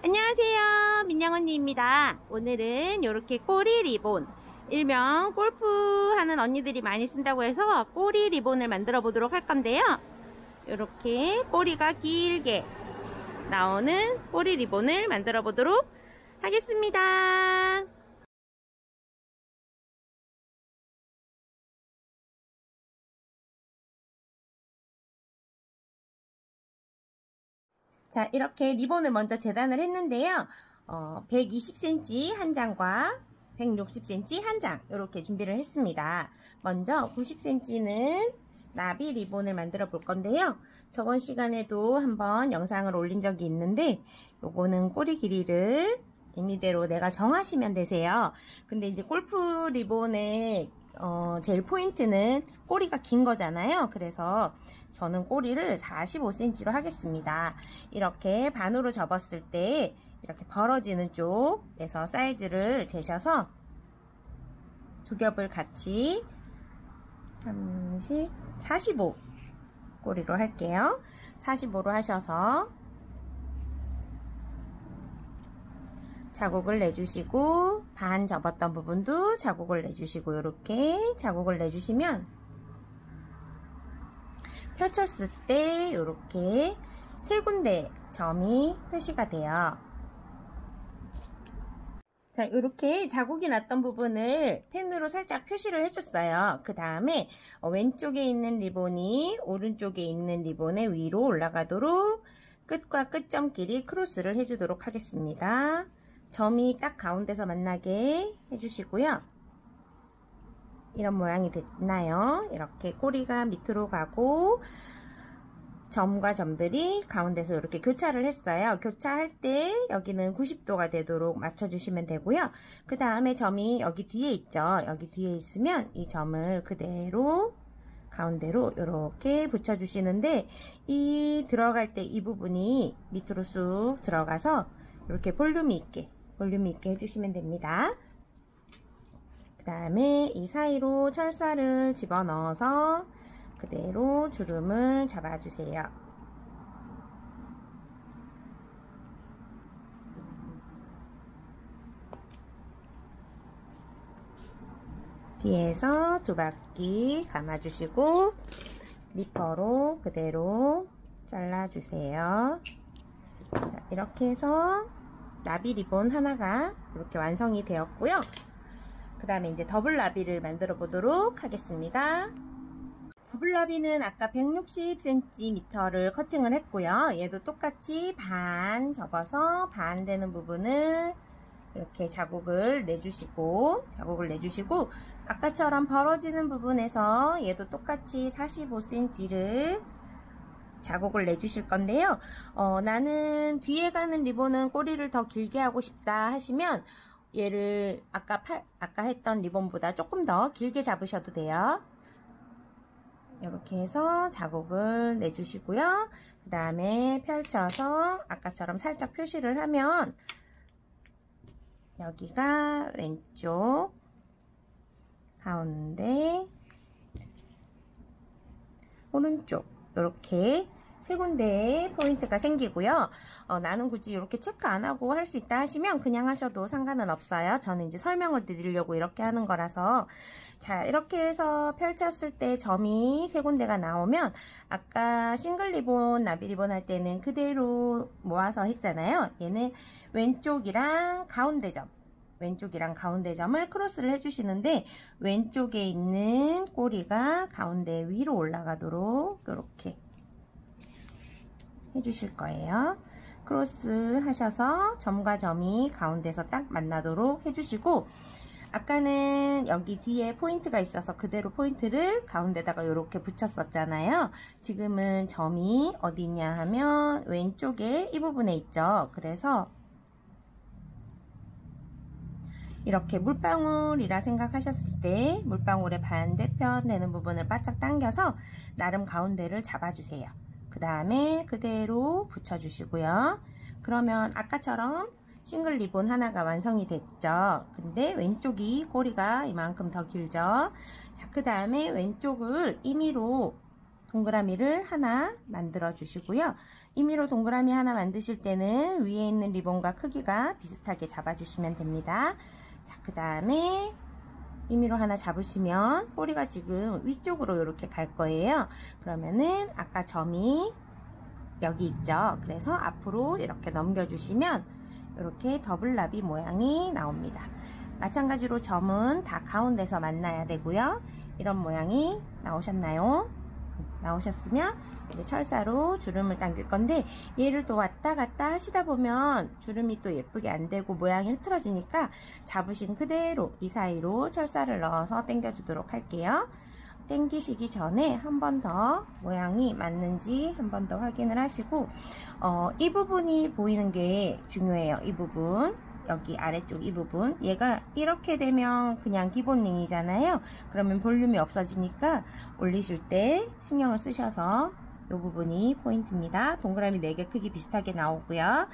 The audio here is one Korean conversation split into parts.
안녕하세요, 민영 언니입니다. 오늘은 이렇게 꼬리 리본, 일명 골프 하는 언니들이 많이 쓴다고 해서 꼬리 리본을 만들어 보도록 할 건데요. 이렇게 꼬리가 길게 나오는 꼬리 리본을 만들어 보도록 하겠습니다. 자, 이렇게 리본을 먼저 재단을 했는데요. 120cm 한 장과 160cm 한 장 이렇게 준비를 했습니다. 먼저 90cm는 나비 리본을 만들어 볼 건데요. 저번 시간에도 한번 영상을 올린 적이 있는데 요거는 꼬리 길이를 임의대로 내가 정하시면 되세요. 근데 이제 골프 리본의 제일 포인트는 꼬리가 긴 거잖아요. 그래서 저는 꼬리를 45cm로 하겠습니다. 이렇게 반으로 접었을 때 이렇게 벌어지는 쪽에서 사이즈를 재셔서 두 겹을 같이 45 꼬리로 할게요. 45로 하셔서 자국을 내주시고 반 접었던 부분도 자국을 내주시고 이렇게 자국을 내주시면 펼쳤을 때 이렇게 세 군데 점이 표시가 돼요. 자, 이렇게 자국이 났던 부분을 펜으로 살짝 표시를 해줬어요. 그 다음에 왼쪽에 있는 리본이 오른쪽에 있는 리본의 위로 올라가도록 끝과 끝점 길이 크로스를 해주도록 하겠습니다. 점이 딱 가운데서 만나게 해주시고요. 이런 모양이 됐나요? 이렇게 꼬리가 밑으로 가고 점과 점들이 가운데서 이렇게 교차를 했어요. 교차할 때 여기는 90도가 되도록 맞춰주시면 되고요. 그 다음에 점이 여기 뒤에 있죠. 여기 뒤에 있으면 이 점을 그대로 가운데로 이렇게 붙여주시는데 이 들어갈 때 이 부분이 밑으로 쑥 들어가서 이렇게 볼륨이 있게 해주시면 됩니다. 그 다음에 이 사이로 철사를 집어넣어서 그대로 주름을 잡아주세요. 뒤에서 두 바퀴 감아주시고 리퍼로 그대로 잘라주세요. 자, 이렇게 해서 나비 리본 하나가 이렇게 완성이 되었고요. 그 다음에 이제 더블 나비를 만들어 보도록 하겠습니다. 더블 나비는 아까 160cm를 커팅을 했고요. 얘도 똑같이 반 접어서 반 되는 부분을 이렇게 자국을 내주시고 아까처럼 벌어지는 부분에서 얘도 똑같이 45cm를 자국을 내주실 건데요. 나는 뒤에 가는 리본은 꼬리를 더 길게 하고 싶다 하시면 얘를 아까 했던 리본보다 조금 더 길게 잡으셔도 돼요. 이렇게 해서 자국을 내주시고요. 그 다음에 펼쳐서 아까처럼 살짝 표시를 하면 여기가 왼쪽, 가운데, 오른쪽 이렇게 세 군데에 포인트가 생기고요. 나는 굳이 이렇게 체크 안 하고 할 수 있다 하시면 그냥 하셔도 상관은 없어요. 저는 이제 설명을 드리려고 이렇게 하는 거라서. 자, 이렇게 해서 펼쳤을 때 점이 세 군데가 나오면 아까 싱글 리본, 나비 리본 할 때는 그대로 모아서 했잖아요. 얘는 왼쪽이랑 가운데 점을 크로스를 해주시는데 왼쪽에 있는 꼬리가 가운데 위로 올라가도록 이렇게 해주실 거예요. 크로스 하셔서 점과 점이 가운데서 딱 만나도록 해주시고 아까는 여기 뒤에 포인트가 있어서 그대로 포인트를 가운데다가 이렇게 붙였었잖아요. 지금은 점이 어디 있냐 하면 왼쪽에 이 부분에 있죠. 그래서 이렇게 물방울이라 생각하셨을 때 물방울의 반대편 되는 부분을 바짝 당겨서 나름 가운데를 잡아주세요. 그 다음에 그대로 붙여주시고요. 그러면 아까처럼 싱글 리본 하나가 완성이 됐죠. 근데 왼쪽이 꼬리가 이만큼 더 길죠. 자, 그 다음에 왼쪽을 임의로 동그라미를 하나 만들어 주시고요. 임의로 동그라미 하나 만드실 때는 위에 있는 리본과 크기가 비슷하게 잡아주시면 됩니다. 자, 그 다음에 임의로 하나 잡으시면 꼬리가 지금 위쪽으로 이렇게 갈 거예요. 그러면은 아까 점이 여기 있죠. 그래서 앞으로 이렇게 넘겨주시면 이렇게 더블나비 모양이 나옵니다. 마찬가지로 점은 다 가운데서 만나야 되고요. 이런 모양이 나오셨나요? 나오셨으면 이제 철사로 주름을 당길 건데, 얘를 또 왔다 갔다 하시다 보면 주름이 또 예쁘게 안 되고 모양이 흐트러지니까 잡으신 그대로 이 사이로 철사를 넣어서 당겨 주도록 할게요. 당기시기 전에 한 번 더 모양이 맞는지 한 번 더 확인을 하시고, 이 부분이 보이는 게 중요해요. 이 부분, 여기 아래쪽 이 부분, 얘가 이렇게 되면 그냥 기본 링이잖아요. 그러면 볼륨이 없어지니까 올리실 때 신경을 쓰셔서 이 부분이 포인트입니다. 동그라미 4개 크기 비슷하게 나오고요.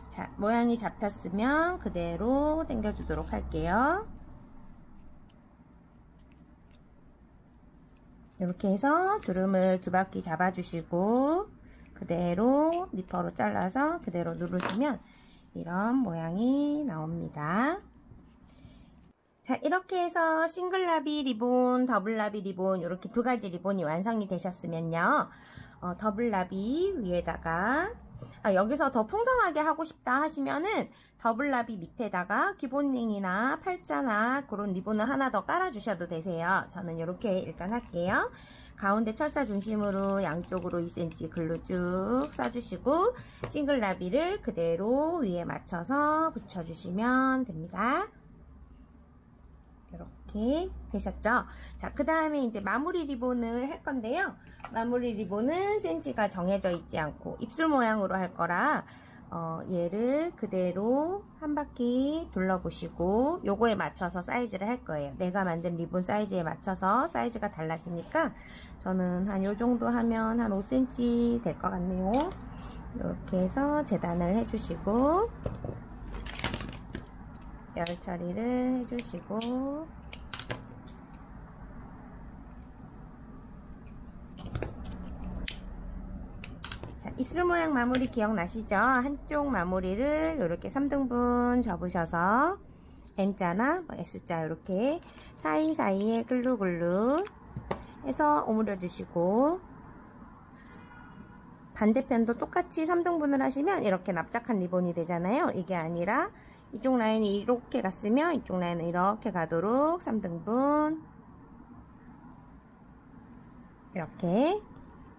자, 모양이 잡혔으면 그대로 당겨 주도록 할게요. 이렇게 해서 주름을 2바퀴 잡아주시고 그대로 니퍼로 잘라서 그대로 누르시면 이런 모양이 나옵니다. 자, 이렇게 해서 싱글나비 리본, 더블나비 리본, 이렇게 2가지 리본이 완성이 되셨으면요. 더블나비 위에다가 여기서 더 풍성하게 하고 싶다 하시면은 더블나비 밑에다가 기본 링이나 팔자나 그런 리본을 하나 더 깔아 주셔도 되세요. 저는 이렇게 일단 할게요. 가운데 철사 중심으로 양쪽으로 2cm 글루 쭉 써주시고 싱글나비를 그대로 위에 맞춰서 붙여주시면 됩니다. 이렇게 되셨죠? 자, 그 다음에 이제 마무리 리본을 할 건데요. 마무리 리본은 센치가 정해져 있지 않고 입술 모양으로 할 거라 얘를 그대로 한 바퀴 둘러보시고 요거에 맞춰서 사이즈를 할 거예요. 내가 만든 리본 사이즈에 맞춰서 사이즈가 달라지니까 저는 한 요 정도 하면 한 5cm 될 것 같네요. 이렇게 해서 재단을 해주시고 열 처리를 해주시고 자, 입술 모양 마무리 기억나시죠? 한쪽 마무리를 이렇게 3등분 접으셔서 N자나 S자 이렇게 사이사이에 글루글루 해서 오므려 주시고 반대편도 똑같이 3등분을 하시면 이렇게 납작한 리본이 되잖아요. 이게 아니라 이쪽 라인이 이렇게 갔으면 이쪽 라인은 이렇게 가도록 3등분 이렇게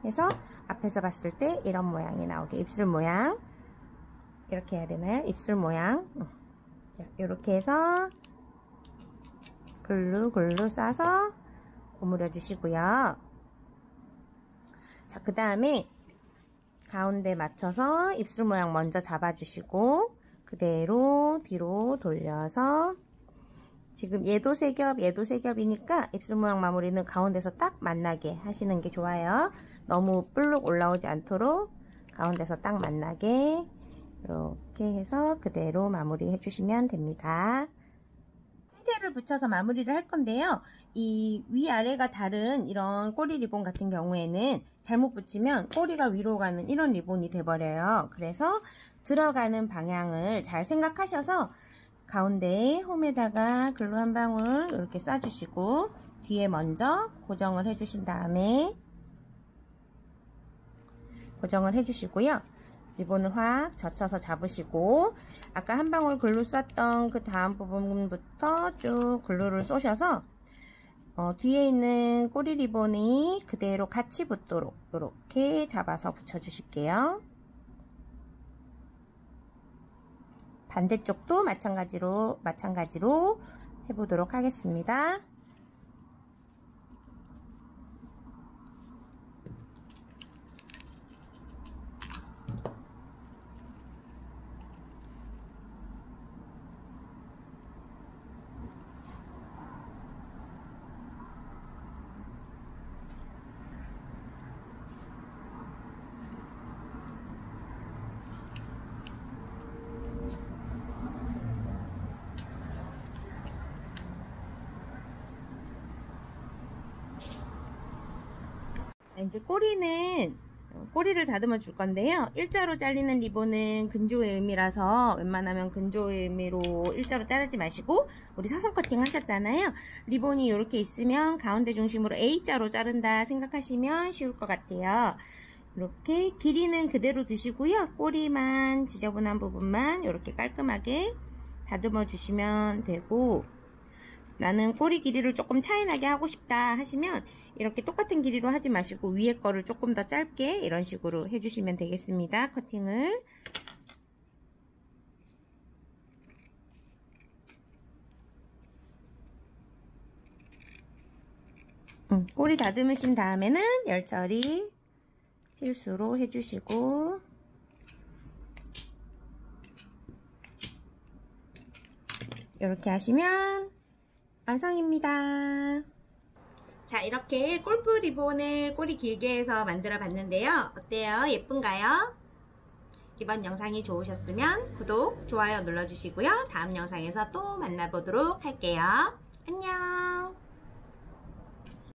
해서 앞에서 봤을 때 이런 모양이 나오게 입술 모양 이렇게 해야 되나요? 입술 모양 자, 이렇게 해서 글루 싸서 오므려 주시고요. 자, 그 다음에 가운데 맞춰서 입술 모양 먼저 잡아주시고 그대로 뒤로 돌려서 지금 얘도 세 겹, 얘도 세 겹이니까 입술 모양 마무리는 가운데서 딱 만나게 하시는 게 좋아요. 너무 볼록 올라오지 않도록 가운데서 딱 만나게 이렇게 해서 그대로 마무리 해주시면 됩니다. 핀테를 붙여서 마무리를 할 건데요. 이 위아래가 다른 이런 꼬리 리본 같은 경우에는 잘못 붙이면 꼬리가 위로 가는 이런 리본이 돼버려요. 그래서 들어가는 방향을 잘 생각하셔서 가운데에 홈에다가 글루 한 방울 이렇게 쏴주시고 뒤에 먼저 고정을 해주신 다음에 고정을 해주시고요. 리본을 확 젖혀서 잡으시고 아까 한 방울 글루 쐈던 그 다음 부분부터 쭉 글루를 쏘셔서 뒤에 있는 꼬리 리본이 그대로 같이 붙도록 이렇게 잡아서 붙여주실게요. 반대쪽도 마찬가지로 해보도록 하겠습니다. 이제 꼬리를 다듬어 줄 건데요. 일자로 잘리는 리본은 근조의 의미라서 웬만하면 근조의 의미로 일자로 자르지 마시고, 우리 사선 커팅 하셨잖아요. 리본이 이렇게 있으면 가운데 중심으로 A자로 자른다 생각하시면 쉬울 것 같아요. 이렇게 길이는 그대로 두시고요. 꼬리만 지저분한 부분만 이렇게 깔끔하게 다듬어 주시면 되고, 나는 꼬리 길이를 조금 차이나게 하고 싶다 하시면 이렇게 똑같은 길이로 하지 마시고 위에 거를 조금 더 짧게 이런 식으로 해주시면 되겠습니다. 커팅을. 꼬리 다듬으신 다음에는 열처리 필수로 해주시고, 이렇게 하시면 완성입니다. 자, 이렇게 골프 리본을 꼬리 길게 해서 만들어 봤는데요. 어때요? 예쁜가요? 이번 영상이 좋으셨으면 구독, 좋아요 눌러주시고요. 다음 영상에서 또 만나보도록 할게요. 안녕.